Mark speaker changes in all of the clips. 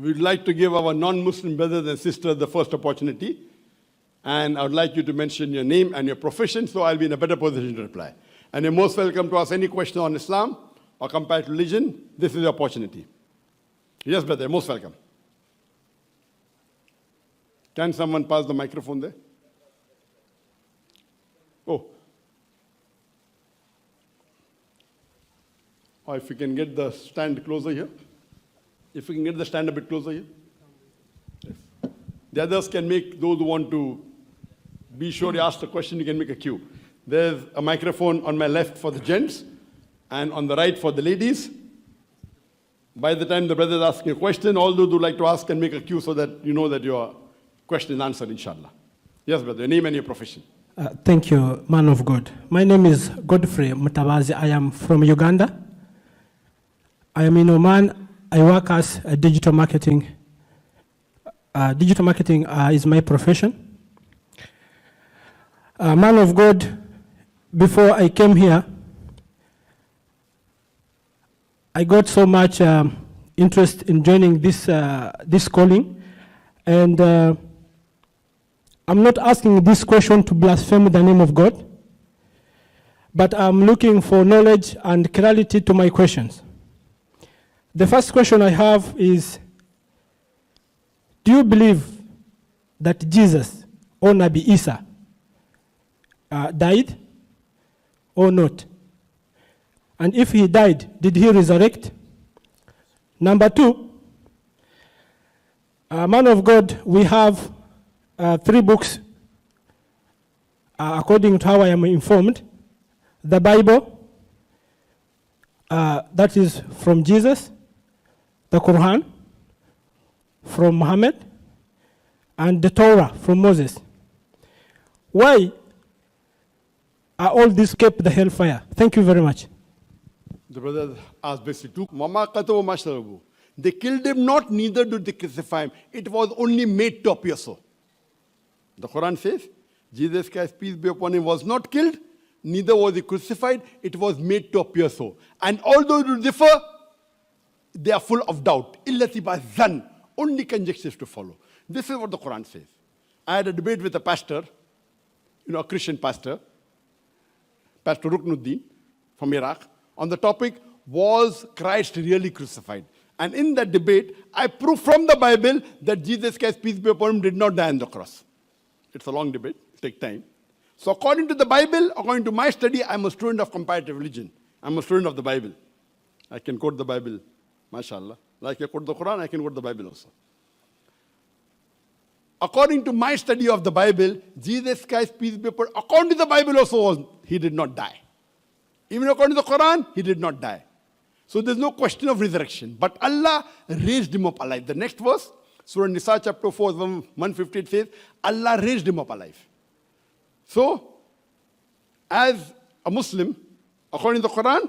Speaker 1: we'd like to give our non-Muslim brothers and sisters the first opportunity. And I would like you to mention your name and your profession, so I'll be in a better position to reply. And you're most welcome to ask any question on Islam or comparative religion. This is your opportunity. Yes, brother, most welcome. Can someone pass the microphone there? Oh. Or if you can get the stand closer here. If you can get the stand a bit closer here. Yes. The others can make, those who want to be sure you ask the question, you can make a queue. There's a microphone on my left for the gents and on the right for the ladies. By the time the brother is asking a question, all those who like to ask can make a queue so that you know that your question is answered, inshallah. Yes, brother, your name and your profession.
Speaker 2: Thank you, man of God. My name is Godfrey Mutabazi. I am from Uganda. I am in Oman. I work as a digital marketing. Digital marketing is my profession. Man of God, before I came here, I got so much interest in joining this calling, and I'm not asking this question to blaspheme the name of God, but I'm looking for knowledge and clarity to my questions. The first question I have is, do you believe that Jesus or Nabi Isa died or not? And if he died, did he resurrect? Number two, man of God, we have 3 books, according to how I am informed. The Bible, that is from Jesus, the Quran from Muhammad, and the Torah from Moses. Why are all these kept the hellfire? Thank you very much.
Speaker 1: The brother asked basically, they killed him not, neither did they crucify him. It was only made to appear so. The Quran says, Jesus Christ, peace be upon him, was not killed, neither was he crucified, it was made to appear so. And although it differ, they are full of doubt. Illati ba zan, only conjectures to follow. This is what the Quran says. I had a debate with a pastor, a Christian pastor, Pastor Ruknuddin from Iraq, on the topic, was Christ really crucified? And in that debate, I proved from the Bible that Jesus Christ, peace be upon him, did not die on the cross. It's a long debate, it'll take time. So according to the Bible, according to my study, I'm a student of comparative religion. I'm a student of the Bible. I can quote the Bible, mashallah. Like I quote the Quran, I can quote the Bible also. According to my study of the Bible, Jesus Christ, peace be upon him, according to the Bible also, he did not die. Even according to the Quran, he did not die. So there's no question of resurrection. But Allah raised him up alive. The next verse, Surah Nisa chapter 4, 158 says, Allah raised him up alive. So, as a Muslim, according to the Quran,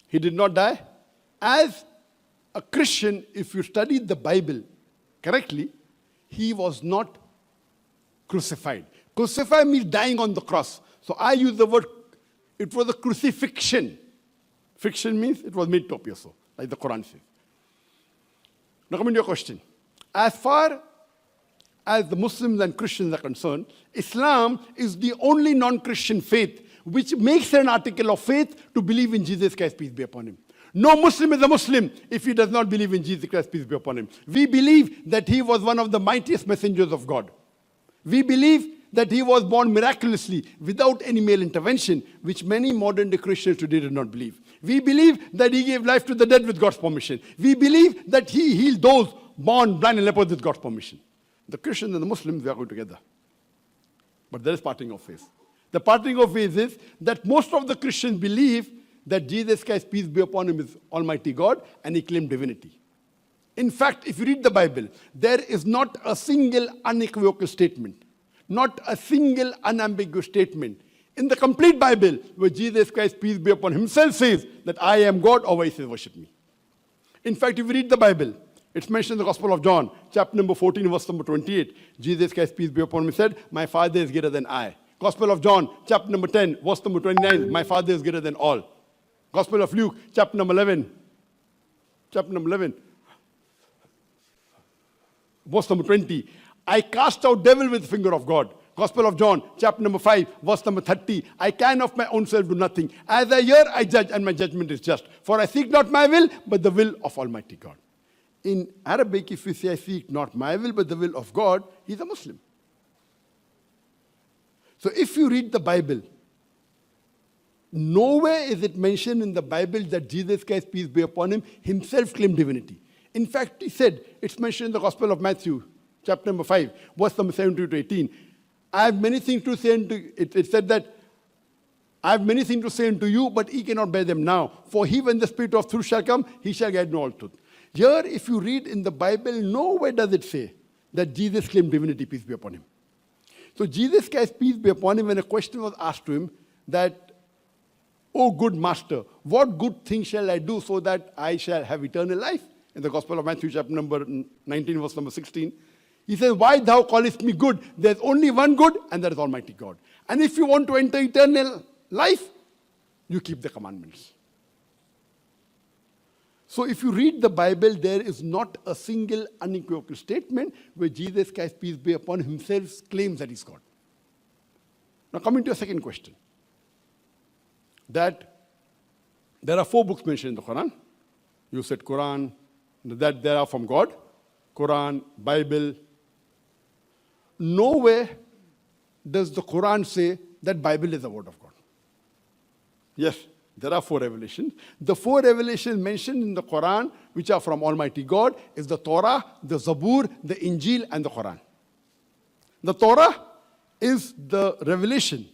Speaker 1: he did not die. As a Christian, if you study the Bible correctly, he was not crucified. Crucified means dying on the cross. So I use the word, it was a crucifixion. Fiction means it was made to appear so, like the Quran says. Now coming to your question. As far as the Muslims and Christians are concerned, Islam is the only non-Christian faith which makes an article of faith to believe in Jesus Christ, peace be upon him. No Muslim is a Muslim if he does not believe in Jesus Christ, peace be upon him. We believe that he was one of the mightiest messengers of God. We believe that he was born miraculously without any male intervention, which many modern day Christians today do not believe. We believe that he gave life to the dead with God's permission. We believe that he healed those born blind and lepers with God's permission. The Christians and the Muslims, we are going together. But there is parting of ways. The parting of ways is that most of the Christians believe that Jesus Christ, peace be upon him, is Almighty God, and he claimed divinity. In fact, if you read the Bible, there is not a single unequivocal statement, not a single unambiguous statement in the complete Bible where Jesus Christ, peace be upon him, himself says that I am God, or where he says worship me. In fact, if you read the Bible, it's mentioned in the Gospel of John, chapter number 14, verse number 28. Jesus Christ, peace be upon him, said, my Father is greater than I. Gospel of John, chapter number 10, verse number 29. My Father is greater than all. Gospel of Luke, chapter number 11. Chapter number 11. verse number 20. I cast out devil with the finger of God. Gospel of John, chapter number 5, verse number 30. I can of my own self do nothing. As I hear, I judge, and my judgment is just. For I seek not my will, but the will of Almighty God. In Arabic, if we say, I seek not my will, but the will of God, he's a Muslim. So if you read the Bible, nowhere is it mentioned in the Bible that Jesus Christ, peace be upon him, himself claimed divinity. In fact, he said, it's mentioned in the Gospel of Matthew, chapter number 5, verse number 17 to 18. I have many things to say unto you. It said that, I have many things to say unto you, but ye cannot bear them now. For he, when the Spirit of truth shall come, he shall guide you all truth. Here, if you read in the Bible, nowhere does it say that Jesus claimed divinity, peace be upon him. So Jesus Christ, peace be upon him, when a question was asked to him that, O good master, what good thing shall I do so that I shall have eternal life? In the Gospel of Matthew, chapter number 19, verse number 16. He says, why thou callest me good? There's only one good, and that is Almighty God. And if you want to enter eternal life, you keep the commandments. So if you read the Bible, there is not a single unequivocal statement where Jesus Christ, peace be upon him, himself claims that he's God. Now coming to a second question. That there are 4 books mentioned in the Quran. You said Quran, that they are from God. Quran, Bible. Nowhere does the Quran say that Bible is the word of God. Yes, there are 4 revelations. The 4 revelations mentioned in the Quran, which are from Almighty God, is the Torah, the Zabur, the Injil, and the Quran. The Torah is the revelation,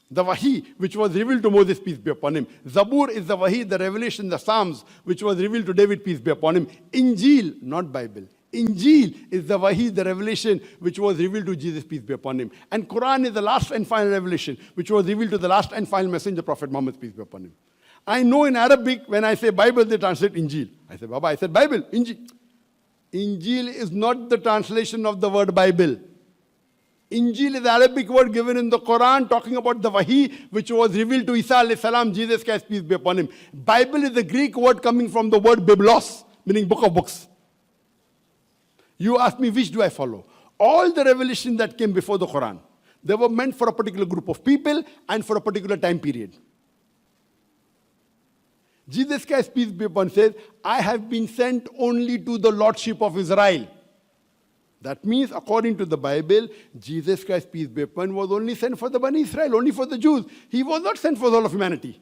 Speaker 1: the Wahi, which was revealed to Moses, peace be upon him. Zabur is the Wahi, the revelation, the Psalms, which was revealed to David, peace be upon him. Injil, not Bible. Injil is the Wahi, the revelation, which was revealed to Jesus, peace be upon him. And Quran is the last and final revelation, which was revealed to the last and final messenger, Prophet Muhammad, peace be upon him. I know in Arabic, when I say Bible, they translate Injil. I say, Baba, I said Bible, Injil. Injil is not the translation of the word Bible. Injil is the Arabic word given in the Quran, talking about the Wahi, which was revealed to Isa alayhi salam, Jesus Christ, peace be upon him. Bible is the Greek word coming from the word Biblos, meaning book of books. You ask me, which do I follow? All the revelations that came before the Quran, they were meant for a particular group of people and for a particular time period. Jesus Christ, peace be upon him, says, I have been sent only to the Lordship of Israel. That means, according to the Bible, Jesus Christ, peace be upon him, was only sent for the Bani Israel, only for the Jews. He was not sent for the whole of humanity.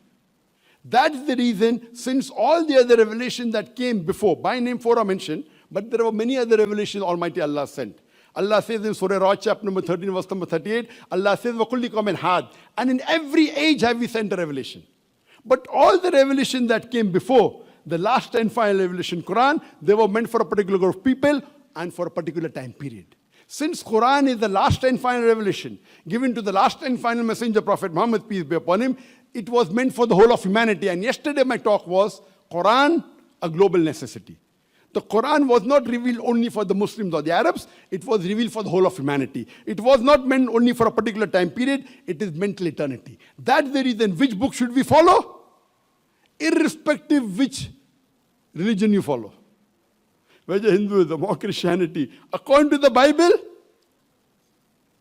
Speaker 1: That's the reason, since all the other revelations that came before, by name 4 are mentioned, but there were many other revelations Almighty Allah sent. Allah says in Surah Ra'd, chapter number 13, verse number 38, Allah says, وَكُلِّ قَوْمٍ هَادٍ. And in every age have we sent a revelation. But all the revelation that came before, the last and final revelation, Quran, they were meant for a particular group of people and for a particular time period. Since Quran is the last and final revelation given to the last and final messenger, Prophet Muhammad, peace be upon him, it was meant for the whole of humanity. And yesterday my talk was Quran, a global necessity. The Quran was not revealed only for the Muslims or the Arabs, it was revealed for the whole of humanity. It was not meant only for a particular time period, it is meant till eternity. That's the reason which book should we follow? Irrespective which religion you follow. Whether Hinduism or Christianity. According to the Bible,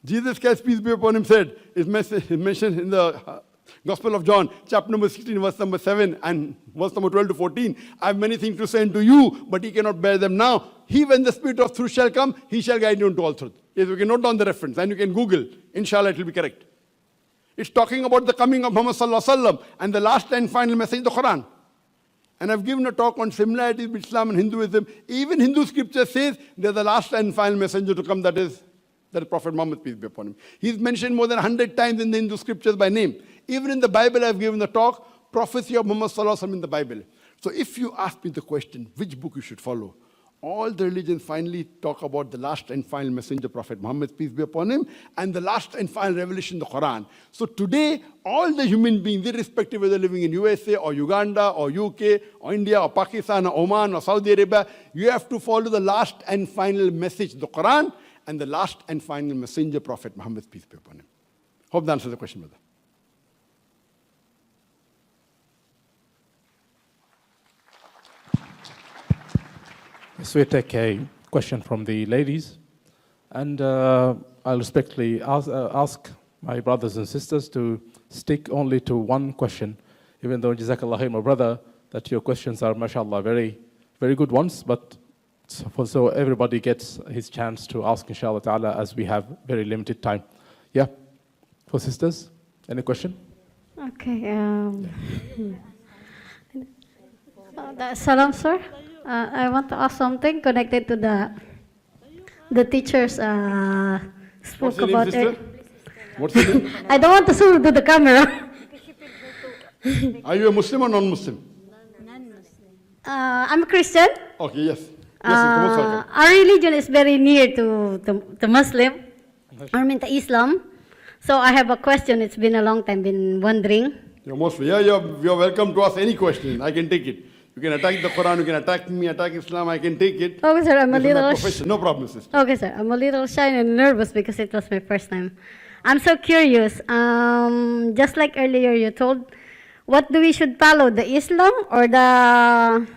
Speaker 1: Jesus Christ, peace be upon him, said, is mentioned in the Gospel of John, chapter number 16, verse number 7 and verse number 12 to 14. I have many things to say unto you, but ye cannot bear them now. He, when the Spirit of truth shall come, he shall guide you into all truth. Yes, you can note down the reference and you can Google. Inshallah, it will be correct. It's talking about the coming of Muhammad sallallahu alaihi wasallam and the last and final message, the Quran. And I've given a talk on similarities between Islam and Hinduism. Even Hindu scripture says there's the last and final messenger to come, that is Prophet Muhammad, peace be upon him. He's mentioned more than 100 times in the Hindu scriptures by name. Even in the Bible, I've given the talk, prophecy of Muhammad sallallahu alaihi wasallam in the Bible. So if you ask me the question, which book you should follow, all the religions finally talk about the last and final messenger, Prophet Muhammad, peace be upon him, and the last and final revelation, the Quran. So today, all the human beings, irrespective whether living in USA or Uganda or UK or India or Pakistan or Oman or Saudi Arabia, you have to follow the last and final message, the Quran, and the last and final messenger, Prophet Muhammad, peace be upon him. Hope that answers the question, brother.
Speaker 3: So we take a question from the ladies. And I'll respectfully ask my brothers and sisters to stick only to one question, even though, Jazakallah khair, my brother, that your questions are, mashallah, very, very good ones, but so everybody gets his chance to ask, inshallah ta'ala, as we have very limited time. Yeah, for sisters, any question?
Speaker 4: Okay. Salam, sir. I want to ask something connected to the teachers spoke
Speaker 1: What's your name,
Speaker 4: about
Speaker 1: sister?
Speaker 4: it.
Speaker 1: What's your name?
Speaker 4: I don't want to zoom to the camera.
Speaker 1: Are you a Muslim or non-Muslim?
Speaker 4: I'm a Christian.
Speaker 1: Okay, yes. Yes, you're most welcome.
Speaker 4: Our religion is very near to Muslim, I mean to Islam. So I have a question. It's been a long time, been wondering.
Speaker 1: You're you're welcome to ask any question. I can take it. You can attack the Quran, you can attack me, attack Islam, I can take it.
Speaker 4: Okay, sir, I'm a
Speaker 1: This is my
Speaker 4: little
Speaker 1: profession. No problem, sister.
Speaker 4: Okay, sir. I'm a little shy and nervous because it was my first time. I'm so curious. Just like earlier you told, what do we should follow, the Islam or the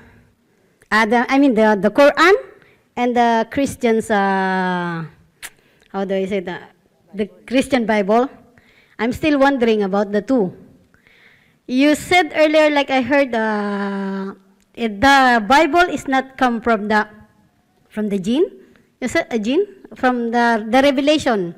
Speaker 4: Quran and the Christians, how do I say that? The Christian Bible. I'm still wondering about the two. You said earlier, like I heard, the Bible is not come from the jinn. You said a jinn from the revelation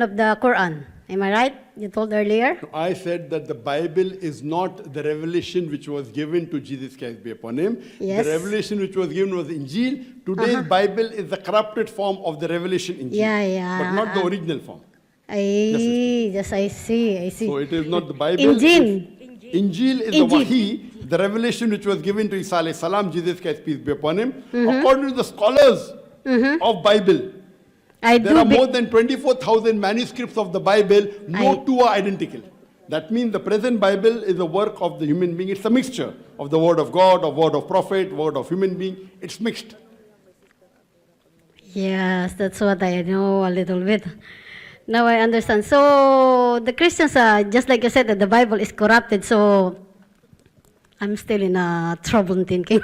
Speaker 4: of the Quran. Am I right? You told earlier.
Speaker 1: I said that the Bible is not the revelation which was given to Jesus Christ be upon him.
Speaker 4: Yes.
Speaker 1: The revelation which was given was Injil. Today's Bible is the corrupted form of the revelation Injil.
Speaker 4: Yeah.
Speaker 1: But not the original form.
Speaker 4: Yes, I see.
Speaker 1: So it is not the Bible.
Speaker 4: Injil.
Speaker 1: Injil is the Wahi, the revelation which was given to Isa alayhi salam, Jesus Christ peace be upon him. According to the scholars of Bible, there are more than 24,000 manuscripts of the Bible. No two are identical. That means the present Bible is a work of the human being. It's a mixture of the word of God, of word of prophet, word of human being. It's mixed.
Speaker 4: Yes, that's what I know a little bit. Now I understand. So the Christians, just like you said, that the Bible is corrupted. So I'm still in trouble thinking.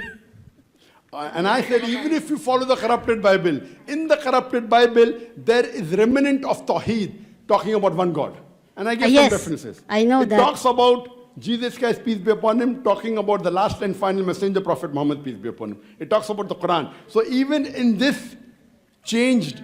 Speaker 1: And I said, even if you follow the corrupted Bible, in the corrupted Bible, there is remnant of Tawheed, talking about one God. And I give
Speaker 4: Yes,
Speaker 1: some references.
Speaker 4: I know
Speaker 1: it
Speaker 4: that.
Speaker 1: talks about Jesus Christ, peace be upon him, talking about the last and final messenger, Prophet Muhammad, peace be upon him. It talks about the Quran. So even in this changed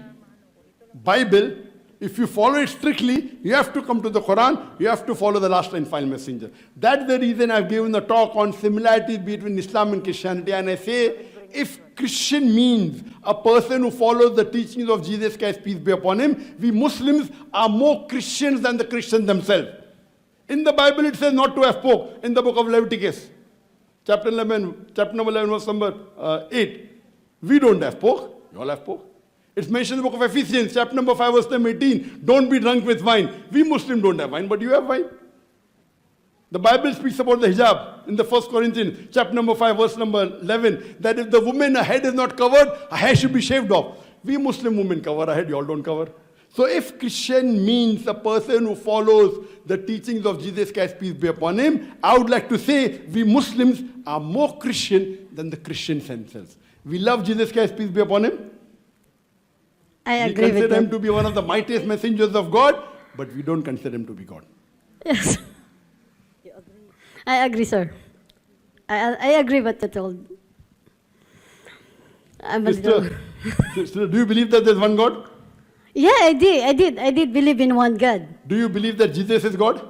Speaker 1: Bible, if you follow it strictly, you have to come to the Quran, you have to follow the last and final messenger. That's the reason I've given the talk on similarities between Islam and Christianity. And I say, if Christian means a person who follows the teachings of Jesus Christ, peace be upon him, we Muslims are more Christians than the Christians themselves. In the Bible it says not to have pork, in the book of Leviticus, chapter number 11, verse number 8. We don't have pork, you all have pork. It's mentioned in the book of Ephesians, chapter number 5, verse number 18. Don't be drunk with wine. We Muslims don't have wine, but you have wine. The Bible speaks about the hijab in the 1 Corinthians, chapter number 5, verse number 11, that if the woman, her head is not covered, her hair should be shaved off. We Muslim women cover our head, you all don't cover. So if Christian means a person who follows the teachings of Jesus Christ, peace be upon him, I would like to say we Muslims are more Christian than the Christians themselves. We love Jesus Christ, peace be upon him.
Speaker 4: I
Speaker 1: We
Speaker 4: agree with
Speaker 1: consider him
Speaker 4: that.
Speaker 1: to be one of the mightiest messengers of God, but we don't consider him to be God.
Speaker 4: Yes. I agree, sir. I agree what you told. I'm a little...
Speaker 1: Sister, do you believe that there's one God?
Speaker 4: Yeah, I did believe in one God.
Speaker 1: Do you believe that Jesus is God?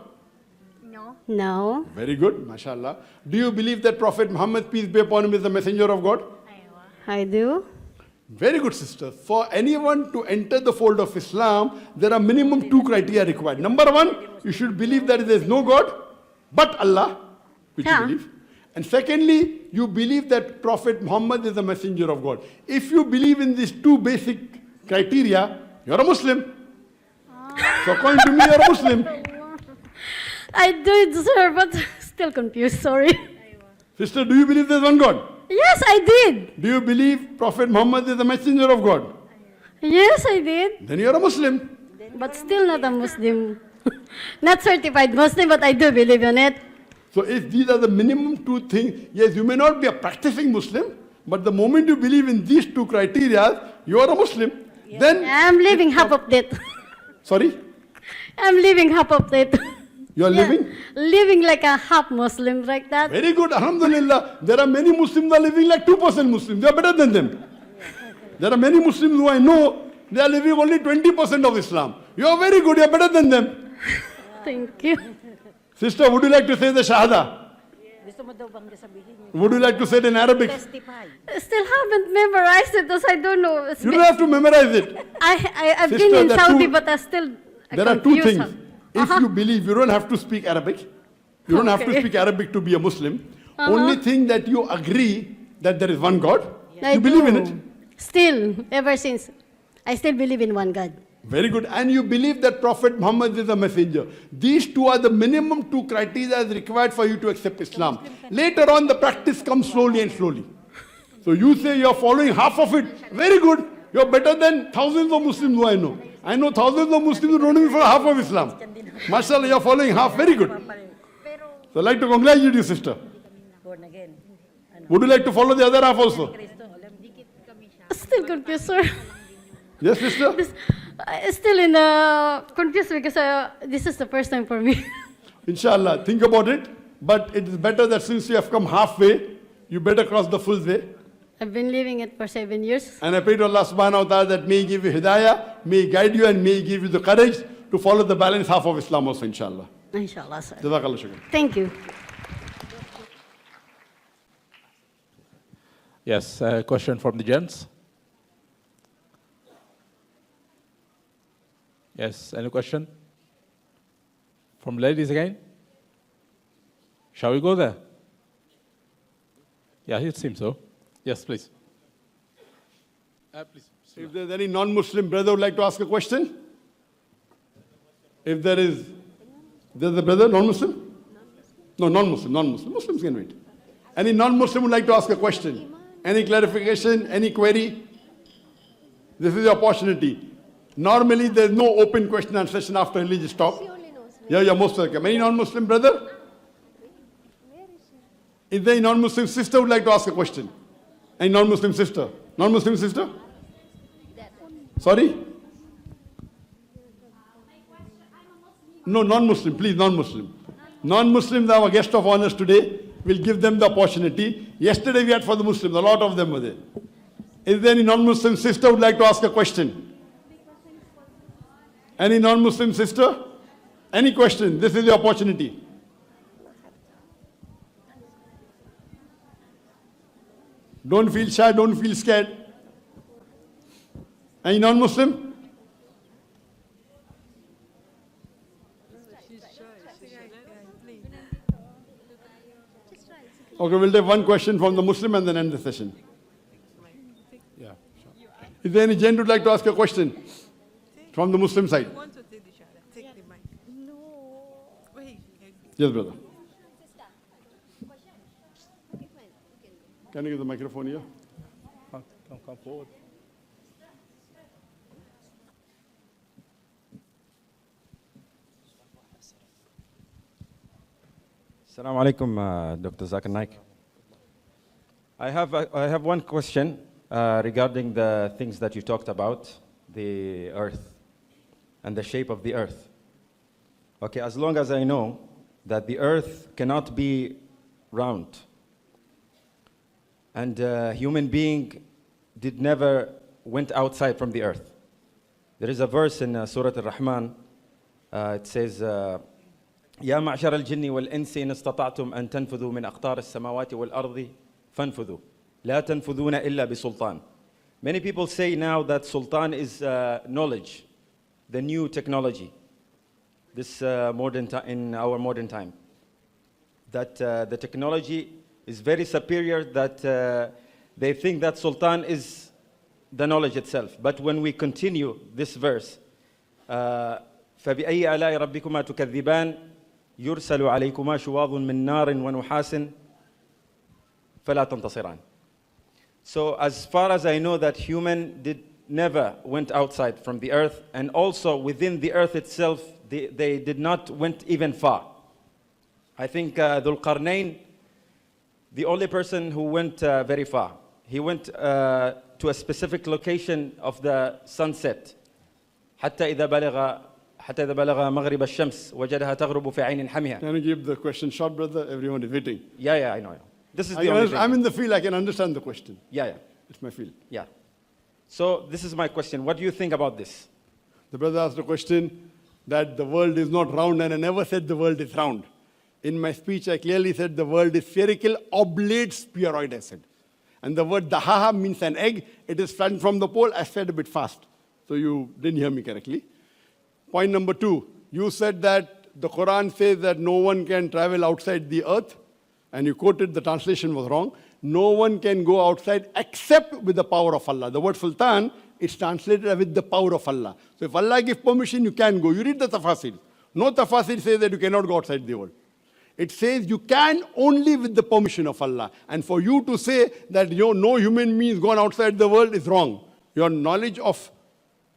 Speaker 4: No.
Speaker 1: Very good, mashallah. Do you believe that Prophet Muhammad, peace be upon him, is the messenger of God?
Speaker 4: I do.
Speaker 1: Very good, sister. For anyone to enter the fold of Islam, there are minimum 2 criteria required. Number 1, you should believe that there is no God but Allah, which
Speaker 4: Yeah.
Speaker 1: you believe. And secondly, you believe that Prophet Muhammad is the messenger of God. If you believe in these 2 basic criteria, you're a Muslim. So according to me, you're a Muslim.
Speaker 4: I did, sir, but still confused, sorry.
Speaker 1: Sister, do you believe there's one God?
Speaker 4: Yes, I did.
Speaker 1: Do you believe Prophet Muhammad is the messenger of God?
Speaker 4: Yes, I did.
Speaker 1: Then you're a Muslim.
Speaker 4: But still not a Muslim. Not certified Muslim, but I do believe in it.
Speaker 1: So if these are the minimum 2 things, yes, you may not be a practicing Muslim, but the moment you believe in these 2 criteria, you are a Muslim. Then,
Speaker 4: I'm living half of that.
Speaker 1: sorry,
Speaker 4: I'm living half of that.
Speaker 1: you are
Speaker 4: Yeah,
Speaker 1: living?
Speaker 4: living like a half Muslim like that.
Speaker 1: Very good, alhamdulillah. There are many Muslims who are living like 2% Muslims. They are better than them. There are many Muslims who I know, they are living only 20% of Islam. You are very good, you are better than them.
Speaker 4: Thank you.
Speaker 1: Sister, would you like to say the Shahada? Would you like to say it in Arabic?
Speaker 4: I still haven't memorized it because I don't know.
Speaker 1: You don't have to memorize it.
Speaker 4: I've
Speaker 1: Sister,
Speaker 4: been in
Speaker 1: there are
Speaker 4: Saudi,
Speaker 1: two-
Speaker 4: but I still
Speaker 1: There are two
Speaker 4: confused
Speaker 1: things.
Speaker 4: her.
Speaker 1: If you believe, you don't have to speak Arabic. You don't have to
Speaker 4: Okay.
Speaker 1: speak Arabic to be a Muslim. Only thing that you agree that there is one God.
Speaker 4: I
Speaker 1: You believe in
Speaker 4: do.
Speaker 1: it.
Speaker 4: Still, ever since, I still believe in one God.
Speaker 1: Very good. And you believe that Prophet Muhammad is a messenger. These two are the minimum two criteria as required for you to accept Islam. Later on, the practice comes slowly and slowly. So you say you're following half of it. Very good. You're better than thousands of Muslims who I know. I know thousands of Muslims who don't even follow half of Islam. MashaAllah, you're following half. Very good. So I'd like to congratulate you, sister.
Speaker 5: Born again.
Speaker 1: Would you like to follow the other half also?
Speaker 4: Still confused, sir.
Speaker 1: Yes, sister?
Speaker 4: Still in confused because this is the first time for me.
Speaker 1: Inshallah, think about it. But it is better that since you have come halfway, you better cross the full way.
Speaker 4: I've been living it for 7 years.
Speaker 1: And I pray to Allah subhanahu wa ta'ala that may He give you hidayah, may He guide you, and may He give you the courage to follow the balance half of Islam also, inshallah.
Speaker 4: Inshallah, sir.
Speaker 1: Jazakallah shukran.
Speaker 4: Thank you.
Speaker 3: Yes, a question from the gents. Yes, any question? From ladies again? Shall we go there? Yeah, it seems so. Yes, please. Please.
Speaker 1: If there's any non-Muslim brother would like to ask a question? If there's a brother, non-Muslim? No, non-Muslim. Muslims can wait. Any non-Muslim would like to ask a question? Any clarification, any query? This is your opportunity. Normally, there's no open question and session after religious talk. Yeah, you're most welcome. Any non-Muslim brother? Is there a non-Muslim sister who would like to ask a question? Any non-Muslim sister? Non-Muslim sister? Sorry? No, non-Muslim, please, non-Muslim. Non-Muslims are our guest of honors today. We'll give them the opportunity. Yesterday we had for the Muslims, a lot of them were there. Is there any non-Muslim sister who would like to ask a question? Any non-Muslim sister? Any question? This is the opportunity. Don't feel shy, don't feel scared. Any non-Muslim? Okay, we'll take one question from the Muslim and then end the session.
Speaker 3: Yeah.
Speaker 1: Is there any gent who would like to ask a question from the Muslim side?
Speaker 6: Want to take the shahada? Take the mic. No. Wait.
Speaker 1: Yes, brother. Can you give the microphone here?
Speaker 3: Come forward.
Speaker 7: Assalamu alaikum, Dr. Zakir Naik. I have one question regarding the things that you talked about, the earth and the shape of the earth. Okay, as long as I know that the earth cannot be round, and a human being never went outside from the earth. There is a verse in Surah Al-Rahman, it says, يا معشر الجن والإنس إن استطعتم أن تنفذوا من أقطار السماوات والأرض فانفذوا لا تنفذون إلا بسلطان. Many people say now that sultan is knowledge, the new technology, this in our modern time. That the technology is very superior, that they think that sultan is the knowledge itself. But when we continue this verse, فبأي آلاء ربكما تكذبان يرسل عليكما شواظ من نار ونحاس فلا تنتصران. So as far as I know that human never went outside from the earth, and also within the earth itself, they did not went even far. I think Dhul Qarnayn, the only person who went very far. He went to a specific location of the sunset. حتى إذا بلغ مغرب الشمس وجدها تغرب في عين حمية.
Speaker 1: Can you give the question short, brother? Everyone is waiting.
Speaker 7: Yeah, I know. This is the only thing.
Speaker 1: I'm in the field, I can understand the question.
Speaker 7: Yeah.
Speaker 1: It's my field.
Speaker 7: Yeah. So this is my question. What do you think about this?
Speaker 1: The brother asked a question that the world is not round, and I never said the world is round. In my speech, I clearly said the world is spherical, oblate, spheroid, I said. And the word dahaha means an egg. It is flattened from the pole. I said a bit fast, so you didn't hear me correctly. Point number 2, you said that the Quran says that no one can travel outside the earth, and you quoted the translation was wrong. No one can go outside except with the power of Allah. The word sultan is translated with the power of Allah. So if Allah gives permission, you can go. You read the tafasir. No tafasir says that you cannot go outside the world. It says you can only with the permission of Allah. And for you to say that no human being is gone outside the world is wrong. Your knowledge of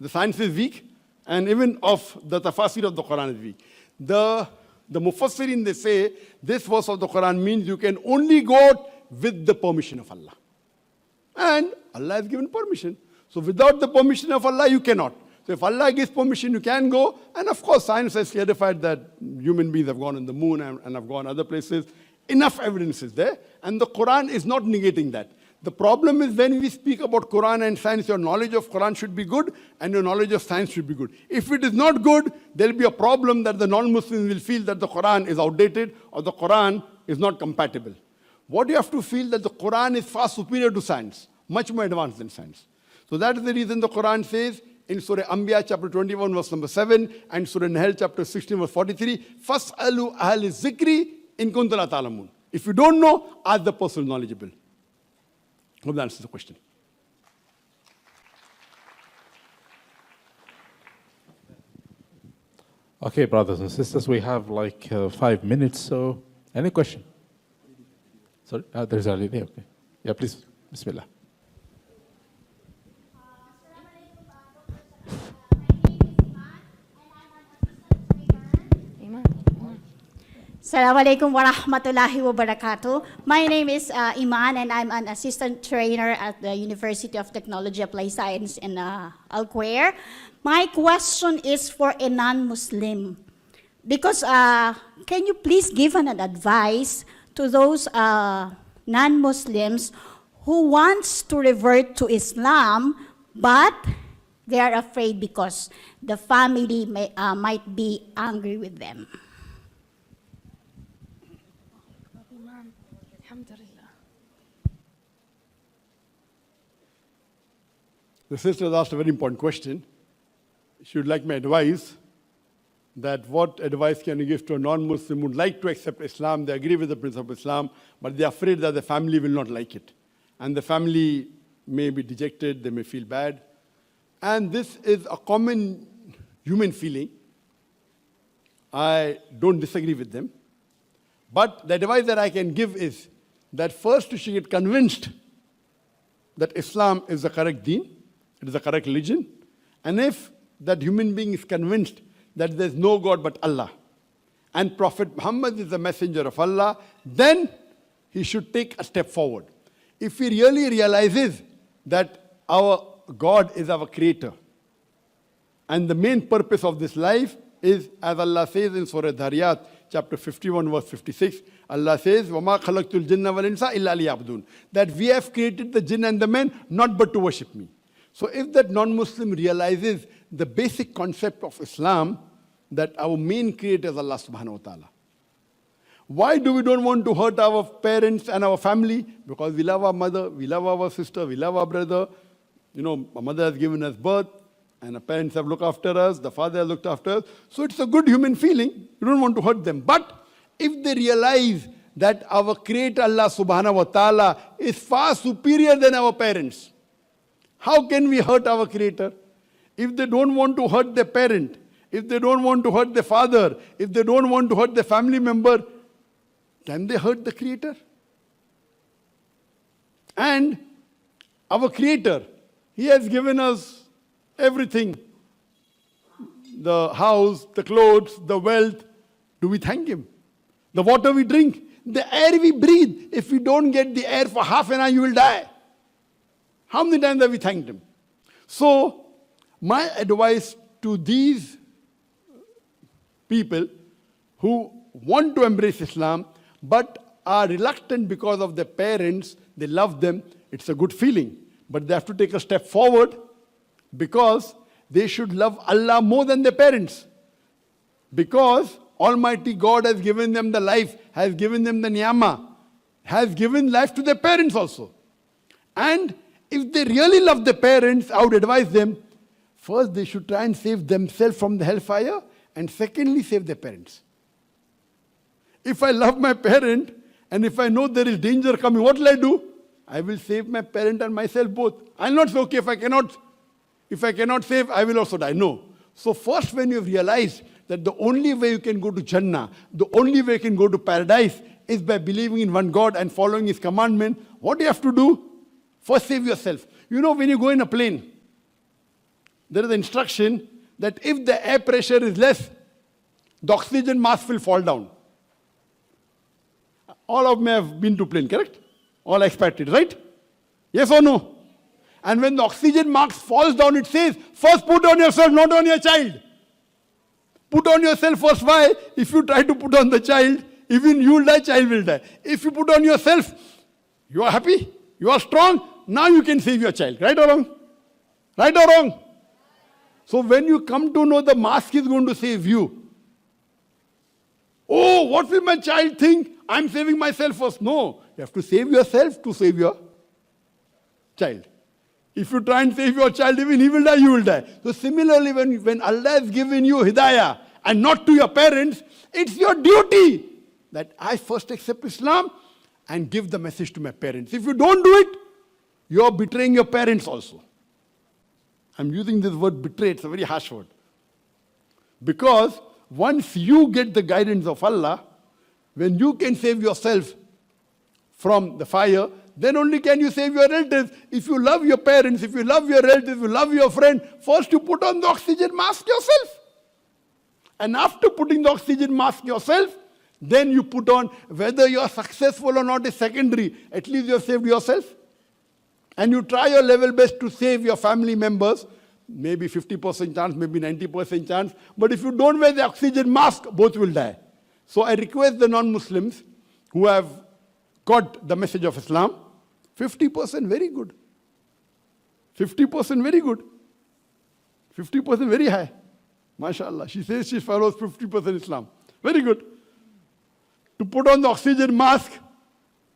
Speaker 1: the science is weak, and even of the tafasir of the Quran is weak. The Mufassirin, they say, this verse of the Quran means you can only go out with the permission of Allah. And Allah has given permission. So without the permission of Allah, you cannot. So if Allah gives permission, you can go. And of course, science has clarified that human beings have gone on the moon and have gone other places. Enough evidence is there. And the Quran is not negating that. The problem is when we speak about Quran and science, your knowledge of Quran should be good and your knowledge of science should be good. If it is not good, there will be a problem that the non-Muslims will feel that the Quran is outdated or the Quran is not compatible. What you have to feel that the Quran is far superior to science, much more advanced than science. So that is the reason the Quran says in Surah Anbiya chapter 21 verse number 7 and Surah Nahl chapter 16 verse 43, فَاسْأَلُوا أَهْلِ الذِّكْرِ إِن كُنتُمْ لَا تَعْلَمُونَ. If you don't know, ask the person knowledgeable. Hope that answers the question.
Speaker 3: Okay, brothers and sisters, we have like 5 minutes, so any question? Sorry? There's Ali there, okay. Yeah, please. Bismillah.
Speaker 5: Assalamualaikum warahmatullahi wabarakatuh. My name is Iman and I'm an assistant trainer at the University of Technology Applied Science in Al Quair. My question is for a non-Muslim. Because can you please give an advice to those non-Muslims who wants to revert to Islam, but they are afraid because the family might be angry with them?
Speaker 1: The sister has asked a very important question. She would like my advice, that what advice can you give to a non-Muslim who would like to accept Islam, they agree with the principle of Islam, but they are afraid that the family will not like it. And the family may be dejected, they may feel bad. And this is a common human feeling. I don't disagree with them. But the advice that I can give is that first you should get convinced that Islam is the correct deen, it is the correct religion. And if that human being is convinced that there is no God but Allah, and Prophet Muhammad is the messenger of Allah, then he should take a step forward. If he really realizes that our God is our creator, and the main purpose of this life is, as Allah says in Surah Dhariyat, chapter 51, verse 56, Allah says, وَمَا خَلَقْتُ الْجِنَّ وَالْإِنسَ إِلَّا لِيَعْبُدُونَ, that we have created the jinn and the men not but to worship me. So if that non-Muslim realizes the basic concept of Islam, that our main creator is Allah subhanahu wa ta'ala. Why do we don't want to hurt our parents and our family? Because we love our mother, we love our sister, we love our brother. Our mother has given us birth, and our parents have looked after us, the father has looked after us. So it's a good human feeling. You don't want to hurt them. But if they realize that our creator Allah subhanahu wa ta'ala is far superior than our parents, how can we hurt our creator? If they don't want to hurt their parent, if they don't want to hurt their father, if they don't want to hurt their family member, can they hurt the creator? And our creator, he has given us everything. The house, the clothes, the wealth. Do we thank him? The water we drink, the air we breathe. If we don't get the air for half an hour, you will die. How many times have we thanked him? So, my advice to these people who want to embrace Islam but are reluctant because of their parents, they love them, it's a good feeling. But they have to take a step forward because they should love Allah more than their parents. Because Almighty God has given them the life, has given them the niyama, has given life to their parents also. And if they really love their parents, I would advise them, first they should try and save themselves from the hellfire, and secondly save their parents. If I love my parent, and if I know there is danger coming, what will I do? I will save my parent and myself both. I'll not say, okay, if I cannot save, I will also die. No. So first when you've realized that the only way you can go to Jannah, the only way you can go to paradise is by believing in one God and following His commandment, what do you have to do? First save yourself. You know, when you go in a plane, there is an instruction that if the air pressure is less, the oxygen mask will fall down. All of me have been to plane, correct? All expatriates, right? Yes or no? And when the oxygen mask falls down, it says, first put on yourself, not on your child. Put on yourself first. Why? If you try to put on the child, even you will die, child will die. If you put on yourself, you are happy, you are strong, now you can save your child. Right or wrong? Right or wrong? So when you come to know the mask is going to save you, oh, what will my child think? I'm saving myself first. No, you have to save yourself to save your child. If you try and save your child, even he will die, you will die. So similarly, when Allah has given you hidayah and not to your parents, it's your duty that I first accept Islam and give the message to my parents. If you don't do it, you are betraying your parents also. I'm using this word betray, it's a very harsh word. Because once you get the guidance of Allah, when you can save yourself from the fire, then only can you save your relatives. If you love your parents, if you love your relatives, if you love your friend, first you put on the oxygen mask yourself. And after putting the oxygen mask yourself, then you put on, whether you are successful or not is secondary, at least you have saved yourself. And you try your level best to save your family members, maybe 50% chance, maybe 90% chance. But if you don't wear the oxygen mask, both will die. So I request the non-Muslims who have got the message of Islam, 50% very good. 50% very good. 50% very high. MashaAllah. She says she follows 50% Islam. Very good. To put on the oxygen mask,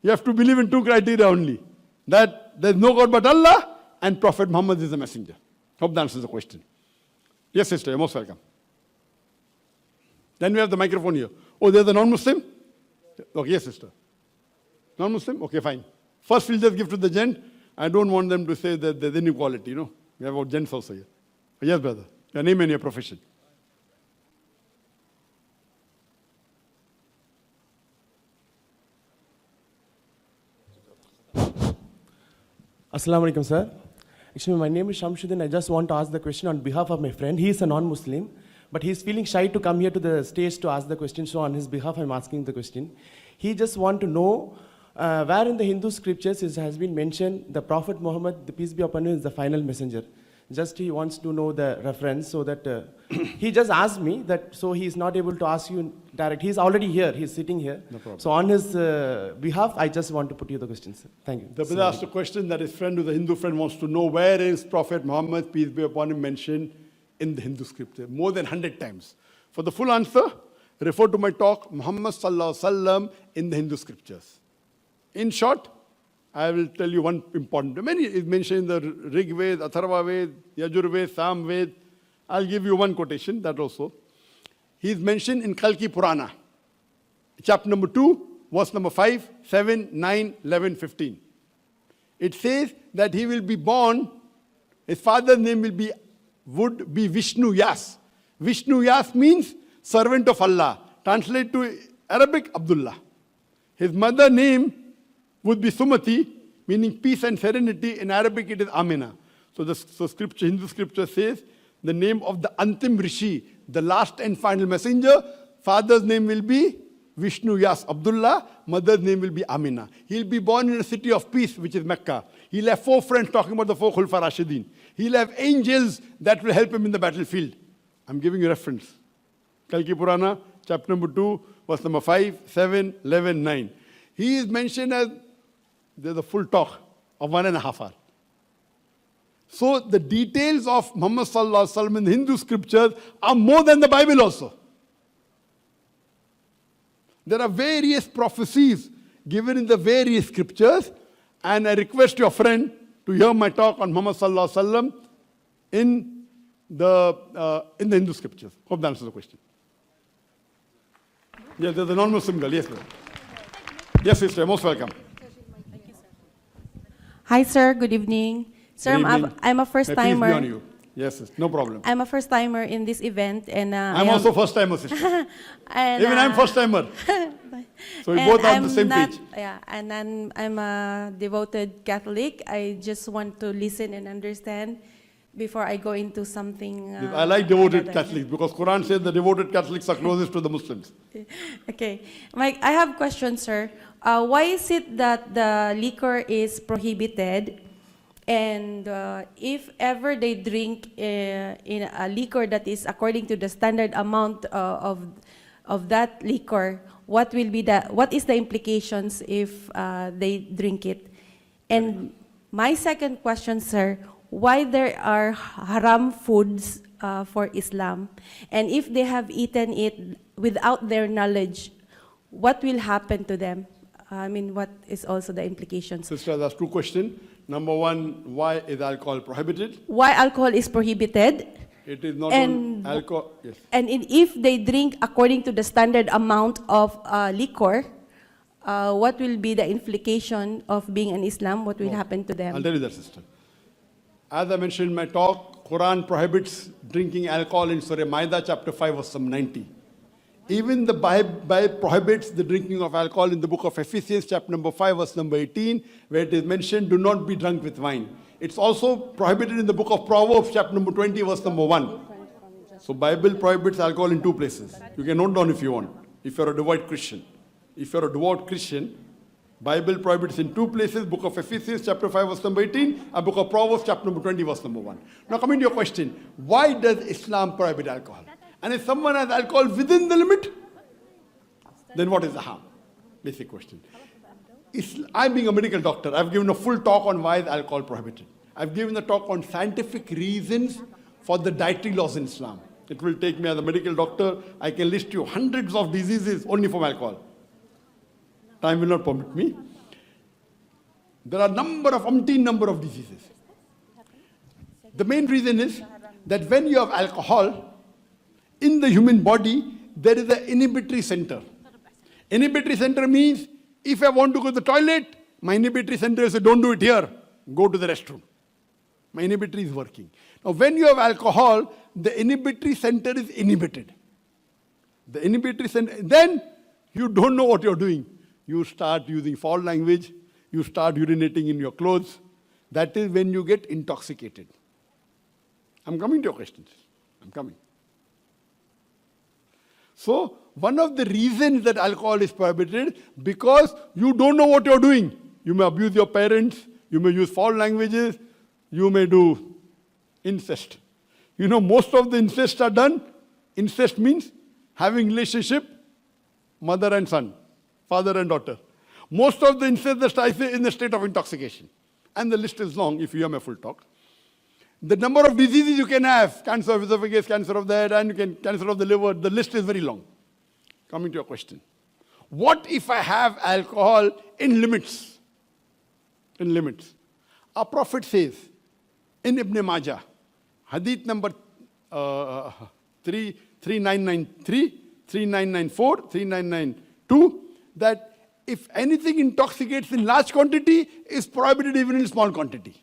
Speaker 1: you have to believe in two criteria only. That there is no God but Allah and Prophet Muhammad is the messenger. Hope that answers the question. Yes, sister, you're most welcome. Then we have the microphone here. Oh, there's a non-Muslim? Okay, yes, sister. Non-Muslim? Okay, fine. First, we'll just give to the gent. I don't want them to say that there's inequality, you know. We have our gents also here. Yes, brother. Your name and your profession.
Speaker 8: Assalamu alaikum, sir. Actually, my name is Shamshuddin. I just want to ask the question on behalf of my friend. He is a non-Muslim, but he is feeling shy to come here to the stage to ask the question. So on his behalf, I'm asking the question. He just want to know where in the Hindu scriptures it has been mentioned the Prophet Muhammad, the peace be upon him, is the final messenger. Just he wants to know the reference so that he just asked me that, so he is not able to ask you direct. He's already here. He's sitting here.
Speaker 1: No problem.
Speaker 8: So on his behalf, I just want to put you the question, sir. Thank you.
Speaker 1: The brother asked a question that his friend, who's a Hindu friend, wants to know where is Prophet Muhammad, peace be upon him, mentioned in the Hindu scripture. More than 100 times. For the full answer, refer to my talk, Muhammad Sallallahu Alaihi Wasallam in the Hindu scriptures. In short, I will tell you one important. Many is mentioned in the Rig Ved, Atharva Ved, Yajur Ved, Sam Ved. I'll give you one quotation, that also. He is mentioned in Kalki Purana, chapter number 2, verse number 5, 7, 9, 11, 15. It says that he will be born, his father's name would be Vishnu Yas. Vishnu Yas means servant of Allah. Translate to Arabic, Abdullah. His mother name would be Sumati, meaning peace and serenity. In Arabic, it is Amina. So the scripture, Hindu scripture says the name of the Antim Rishi, the last and final messenger, father's name will be Vishnu Yas Abdullah, mother's name will be Amina. He'll be born in a city of peace, which is Mecca. He'll have 4 friends talking about the 4 Khulfa Rashidin. He'll have angels that will help him in the battlefield. I'm giving you reference. Kalki Purana, chapter number 2, verse number 5, 7, 11, 9. He is mentioned as, there's a full talk of 1.5 hours. So the details of Muhammad Sallallahu Alaihi Wasallam in the Hindu scriptures are more than the Bible also. There are various prophecies given in the various scriptures, and I request your friend to hear my talk on Muhammad Sallallahu Alaihi Wasallam in the Hindu scriptures. Hope that answers the question. Yes, there's a non-Muslim girl. Yes, ma'am. Yes, sister, most welcome.
Speaker 6: Hi, sir. Good evening. Sir,
Speaker 1: Good evening.
Speaker 6: I'm a first
Speaker 1: May peace be on
Speaker 6: timer.
Speaker 1: you. Yes, yes, no problem.
Speaker 6: I'm a first timer in this event, and
Speaker 1: I'm also first timer, sister.
Speaker 6: and,
Speaker 1: Even I'm first timer. So we
Speaker 6: and
Speaker 1: both are on
Speaker 6: I'm
Speaker 1: the same
Speaker 6: not-
Speaker 1: page.
Speaker 6: Yeah, and I'm a devoted Catholic. I just want to listen and understand before I go into something.
Speaker 1: I like devoted
Speaker 6: another.
Speaker 1: Catholics because Quran says the devoted Catholics are closest to the Muslims.
Speaker 6: Okay, Mike, I have a question, sir. Why is it that the liquor is prohibited? And if ever they drink in a liquor that is according to the standard amount of that liquor, what is the implications if they drink it? And my second question, sir, why there are haram foods for Islam? And if they have eaten it without their knowledge, what will happen to them? I mean, what is also the implications?
Speaker 1: Sister, that's 2 questions. Number 1, why is alcohol prohibited?
Speaker 6: Why alcohol is prohibited?
Speaker 1: It is not
Speaker 6: And-
Speaker 1: only alcohol. Yes.
Speaker 6: And if they drink according to the standard amount of liquor, what will be the implication of being an Islam? What will happen to them?
Speaker 1: I'll tell you that, sister. As I mentioned in my talk, Quran prohibits drinking alcohol in Surah Maida, chapter 5, verse 90. Even the Bible prohibits the drinking of alcohol in the book of Ephesians, chapter number 5, verse number 18, where it is mentioned, do not be drunk with wine. It's also prohibited in the book of Proverbs, chapter number 20, verse number 1. So Bible prohibits alcohol in 2 places. You can note down if you want, if you're a devout Christian. If you're a devout Christian, Bible prohibits in 2 places, book of Ephesians, chapter 5, verse number 18, and book of Proverbs, chapter number 20, verse number 1. Now coming to your question, why does Islam prohibit alcohol? And if someone has alcohol within the limit, then what is the harm? Basic question. I'm being a medical doctor. I've given a full talk on why is alcohol prohibited. I've given a talk on scientific reasons for the dietary laws in Islam. It will take me as a medical doctor. I can list you hundreds of diseases only from alcohol. Time will not permit me. There are umpteen number of diseases. The main reason is that when you have alcohol, in the human body, there is an inhibitory center. Inhibitory center means, if I want to go to the toilet, my inhibitory center says, don't do it here, go to the restroom. My inhibitory is working. Now, when you have alcohol, the inhibitory center is inhibited. The inhibitory center, then you don't know what you're doing. You start using foul language, you start urinating in your clothes. That is when you get intoxicated. I'm coming to your questions. I'm coming. So, one of the reasons that alcohol is prohibited, because you don't know what you're doing. You may abuse your parents, you may use foul languages, you may do incest. You know, most of the incest are done. Incest means having relationship, mother and son, father and daughter. Most of the incest are in the state of intoxication. And the list is long if you have my full talk. The number of diseases you can have, cancer of esophagus, cancer of the head, and cancer of the liver, the list is very long. Coming to your question. What if I have alcohol in limits? In limits. Our Prophet says in Ibn Majah, hadith number 3993, 3994, 3992, that if anything intoxicates in large quantity, is prohibited even in small quantity.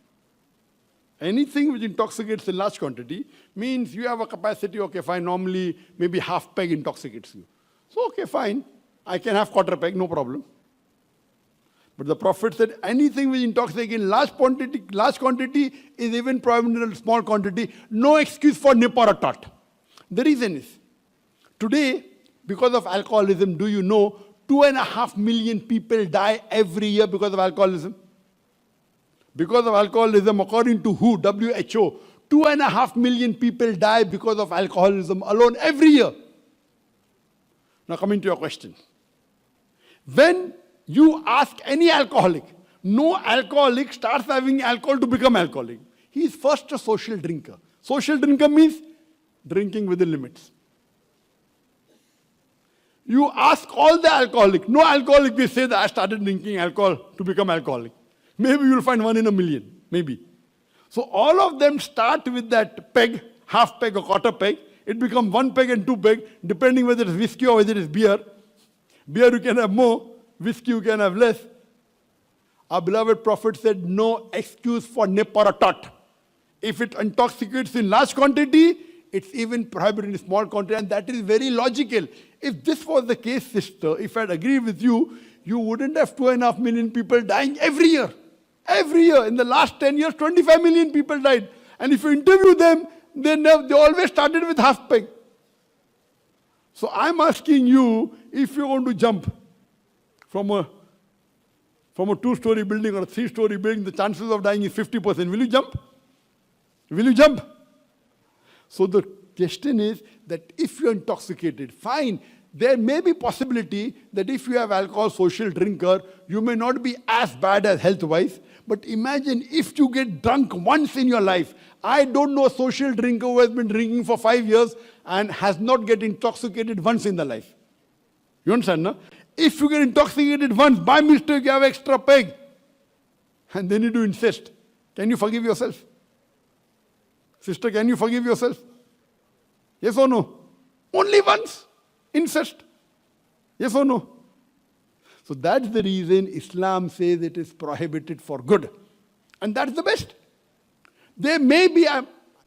Speaker 1: Anything which intoxicates in large quantity means you have a capacity, okay, fine, normally maybe half peg intoxicates you. So, okay, fine, I can have quarter peg, no problem. But the Prophet said anything which intoxicates in large quantity is even prohibited in small quantity, no excuse for nip or a tot. The reason is, today, because of alcoholism, do you know 2.5 million people die every year because of alcoholism? Because of alcoholism, according to WHO, WHO, 2.5 million people die because of alcoholism alone every year. Now coming to your question. When you ask any alcoholic, no alcoholic starts having alcohol to become alcoholic. He is first a social drinker. Social drinker means drinking within limits. You ask all the alcoholic, no alcoholic will say that I started drinking alcohol to become alcoholic. Maybe you'll find 1 in a million, maybe. So all of them start with that peg, half peg or quarter peg. It becomes 1 peg and 2 peg, depending whether it's whiskey or whether it's beer. Beer you can have more, whiskey you can have less. Our beloved Prophet said, no excuse for nip or a tot. If it intoxicates in large quantity, it's even prohibited in small quantity, and that is very logical. If this was the case, sister, if I'd agree with you, you wouldn't have 2.5 million people dying every year. Every year. In the last 10 years, 25 million people died. And if you interview them, they always started with half peg. So I'm asking you, if you're going to jump from a 2-story building or a 3-story building, the chances of dying is 50%. Will you jump? Will you jump? So the question is that if you're intoxicated, fine. There may be possibility that if you have alcohol, social drinker, you may not be as bad as health-wise. But imagine if you get drunk once in your life. I don't know a social drinker who has been drinking for 5 years and has not get intoxicated once in their life. You understand, no? If you get intoxicated once, by mistake you have extra peg, and then you do incest, can you forgive yourself? Sister, can you forgive yourself? Yes or no? Only once. Incest. Yes or no? So that's the reason Islam says it is prohibited for good. And that's the best. There may be,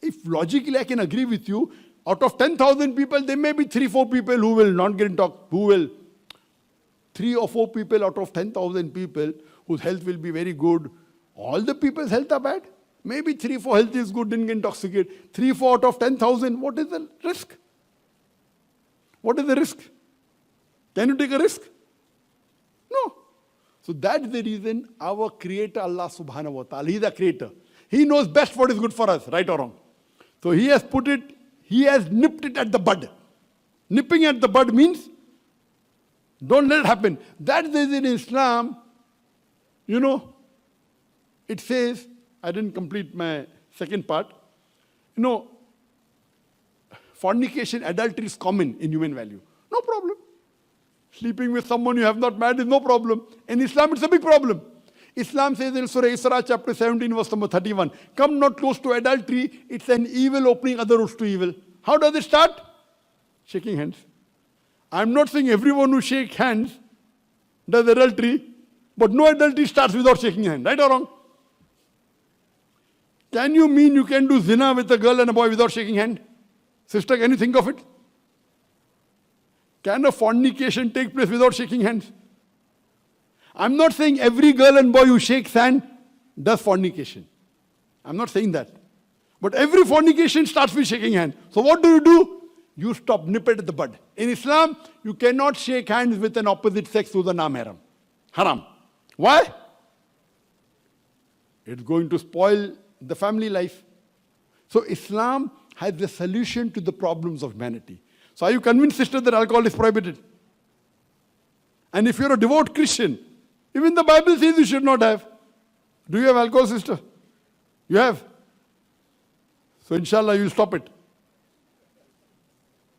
Speaker 1: if logically I can agree with you, out of 10,000 people, there may be 3-4 people who will not get intoxicated, 3 or 4 people out of 10,000 people whose health will be very good. All the people's health are bad. Maybe 3-4 health is good, didn't get intoxicated. 3-4 out of 10,000, what is the risk? What is the risk? Can you take a risk? No. So that's the reason our Creator, Allah subhanahu wa ta'ala, He is the Creator. He knows best what is good for us, right or wrong. So He has put it, He has nipped it at the bud. Nipping at the bud means, don't let it happen. That's the reason in Islam, it says, I didn't complete my second part. Fornication, adultery is common in human value. No problem. Sleeping with someone you have not married is no problem. In Islam, it's a big problem. Islam says in Surah Isra, chapter 17, verse number 31, come not close to adultery. It's an evil opening other roads to evil. How does it start? Shaking hands. I'm not saying everyone who shakes hands does adultery, but no adultery starts without shaking hands. Right or wrong? Can you mean you can do zina with a girl and a boy without shaking hand? Sister, can you think of it? Can a fornication take place without shaking hands? I'm not saying every girl and boy who shakes hand does fornication. I'm not saying that. But every fornication starts with shaking hands. So what do? You stop, nip it at the bud. In Islam, you cannot shake hands with an opposite sex who's a non-haram. Haram. Why? It's going to spoil the family life. So Islam has the solution to the problems of humanity. So are you convinced, sister, that alcohol is prohibited? And if you're a devout Christian, even the Bible says you should not have. Do you have alcohol, sister? You have. So inshallah you'll stop it.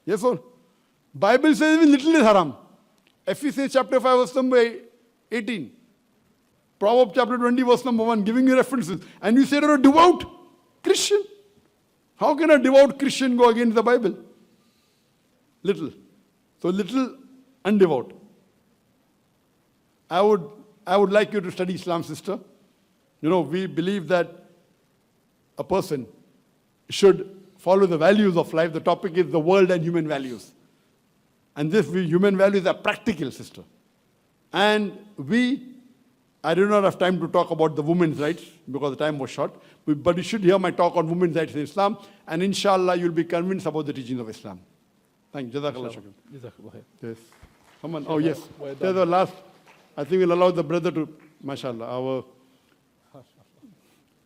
Speaker 1: Yes or no? Bible says even little is haram. Ephesians chapter 5 verse number 18. Proverbs chapter 20 verse number 1, giving you references. And you say you're a devout Christian. How can a devout Christian go against the Bible? Little. So little undevout. I would like you to study Islam, sister. We believe that a person should follow the values of life. The topic is the world and human values. And human values are practical, sister. And I do not have time to talk about the women's rights because the time was short. But you should hear my talk on women's rights in Islam. And inshallah, you'll be convinced about the teachings of Islam. Thank you. Jazakallah shukran.
Speaker 3: Jazakallah khair.
Speaker 1: Yes. Someone, oh yes. There's the last. I think we'll allow the brother to, mashallah,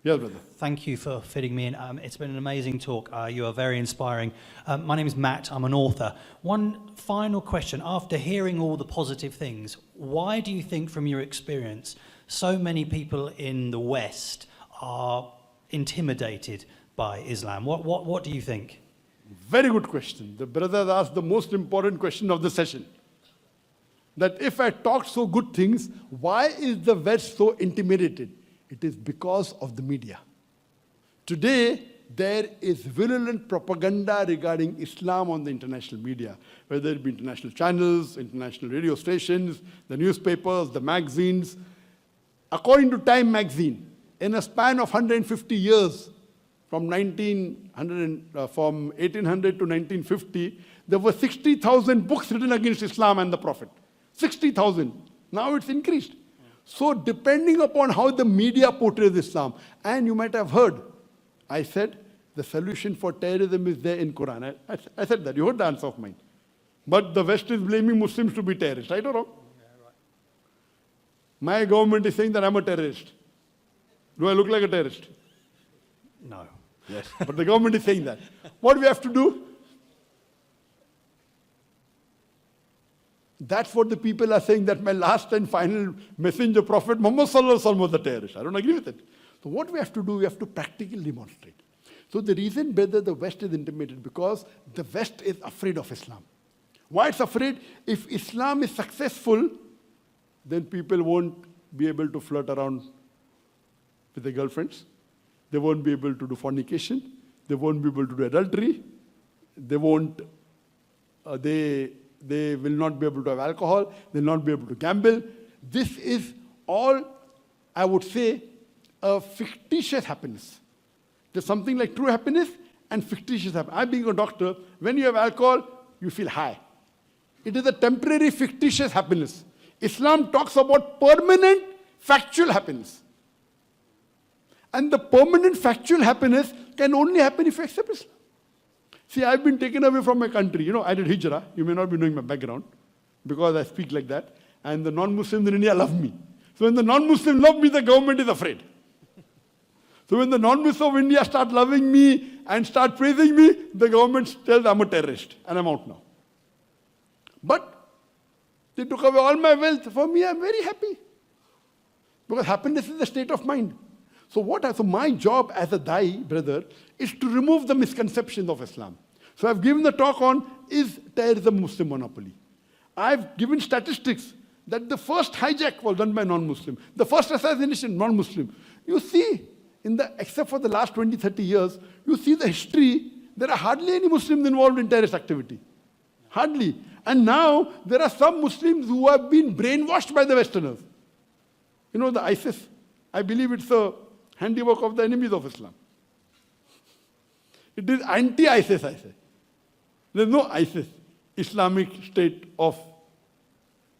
Speaker 1: Yes, brother.
Speaker 9: Thank you for fitting me in. It's been an amazing talk. You are very inspiring. My name is Matt. I'm an author. One final question. After hearing all the positive things, why do you think, from your experience, so many people in the West are intimidated by Islam? What do you think?
Speaker 1: Very good question. The brother asked the most important question of the session. That if I talk so good things, why is the West so intimidated? It is because of the media. Today, there is virulent propaganda regarding Islam on the international media, whether it be international channels, international radio stations, the newspapers, the magazines. According to Time magazine, in a span of 150 years, from 1800 to 1950, there were 60,000 books written against Islam and the Prophet. 60,000. Now it's increased. So depending upon how the media portrays Islam, and you might have heard, I said the solution for terrorism is there in Quran. I said that. You heard the answer of mine. But the West is blaming Muslims to be terrorists. Right or wrong? My government is saying that I'm a terrorist. Do I look like a terrorist?
Speaker 9: No.
Speaker 1: Yes. But the government is saying that. What do we have to do? That's what the people are saying, that my last and final messenger, Prophet Muhammad Sallallahu Alaihi Wasallam, was a terrorist. I don't agree with it. So what we have to do, we have to practically demonstrate. So the reason whether the West is intimidated, because the West is afraid of Islam. Why it's afraid? If Islam is successful, then people won't be able to flirt around with their girlfriends. They won't be able to do fornication. They won't be able to do adultery. They won't, they will not be able to have alcohol. They'll not be able to gamble. This is all, I would say, a fictitious happiness. There's something like true happiness and fictitious happiness. I, being a doctor, when you have alcohol, you feel high. It is a temporary fictitious happiness. Islam talks about permanent factual happiness. And the permanent factual happiness can only happen if you accept Islam. See, I've been taken away from my country. You know, I did hijrah. You may not be knowing my background because I speak like that. And the non-Muslims in India love me. So when the non-Muslims love me, the government is afraid. So when the non-Muslims of India start loving me and start praising me, the government tells I'm a terrorist and I'm out now. But they took away all my wealth. For me, I'm very happy. Because happiness is a state of mind. So my job as a Dai, brother, is to remove the misconceptions of Islam. So I've given the talk on, is terrorism Muslim monopoly? I've given statistics that the first hijack was done by non-Muslim. The first assassination, non-Muslim. You see, except for the last 20, 30 years, you see the history, there are hardly any Muslims involved in terrorist activity. Hardly. And now, there are some Muslims who have been brainwashed by the Westerners. You know, the ISIS, I believe it's a handiwork of the enemies of Islam. It is anti-ISIS, I say. There is no ISIS, Islamic State of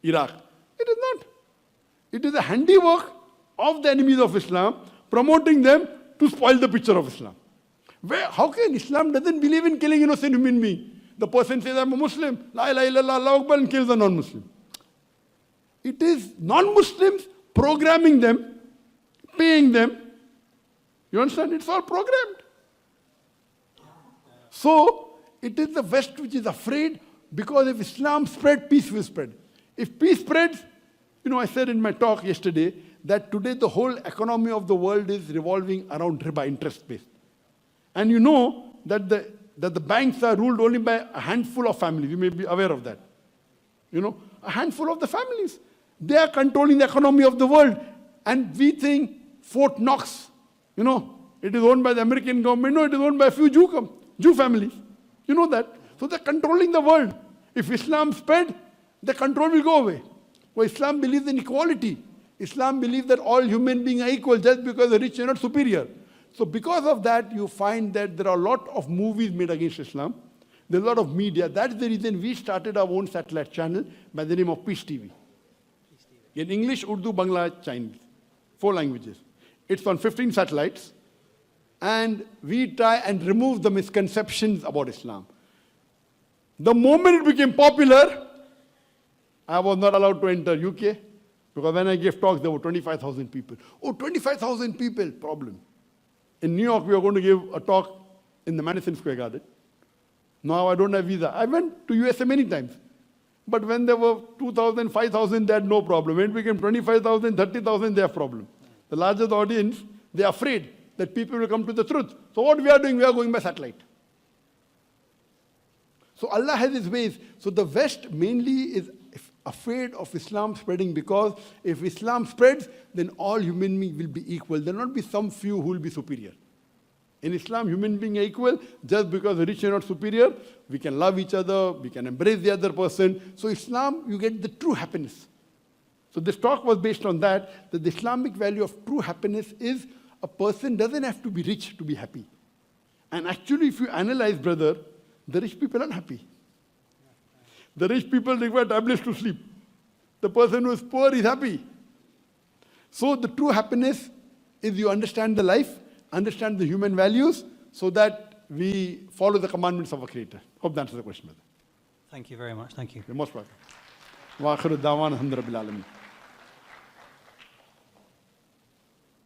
Speaker 1: Iraq. It is not. It is a handiwork of the enemies of Islam, promoting them to spoil the picture of Islam. How can Islam doesn't believe in killing innocent human beings? The person says, I'm a Muslim, La ilaha illallah, Allahu Akbar, and kills a non-Muslim. It is non-Muslims programming them, paying them. You understand? It's all programmed. So, it is the West which is afraid, because if Islam spread, peace will spread. If peace spreads, you know, I said in my talk yesterday that today the whole economy of the world is revolving around riba, interest-based. And you know that the banks are ruled only by a handful of families. You may be aware of that. You know, a handful of the families. They are controlling the economy of the world. And we think Fort Knox, you know, it is owned by the American government. No, it is owned by a few Jew families. You know that. So they're controlling the world. If Islam spread, the control will go away. Well, Islam believes in equality. Islam believes that all human beings are equal just because the rich are not superior. So because of that, you find that there are a lot of movies made against Islam. There's a lot of media. That's the reason we started our own satellite channel by the name of Peace TV. In English, Urdu, Bangla, Chinese. 4 languages. It's on 15 satellites. And we try and remove the misconceptions about Islam. The moment it became popular, I was not allowed to enter UK. Because when I gave talks, there were 25,000 people. Oh, 25,000 people, problem. In New York, we were going to give a talk in the Madison Square Garden. Now I don't have visa. I went to USA many times. But when there were 2,000, 5,000, they had no problem. When it became 25,000, 30,000, they have problem. The larger the audience, they are afraid that people will come to the truth. So what we are doing, we are going by satellite. So Allah has His ways. So the West mainly is afraid of Islam spreading, because if Islam spreads, then all human beings will be equal. There will not be some few who will be superior. In Islam, human beings are equal. Just because the rich are not superior, we can love each other, we can embrace the other person. So Islam, you get the true happiness. So this talk was based on that the Islamic value of true happiness is a person doesn't have to be rich to be happy. And actually, if you analyze, brother, the rich people are happy. The rich people require tablets to sleep. The person who is poor is happy. So the true happiness is you understand the life, understand the human values, so that we follow the commandments of our Creator. Hope that answers the question, brother.
Speaker 9: Thank you very much. Thank you.
Speaker 1: You're most welcome. Wa akhiru da'wana alhamdulillahi rabbil alamin.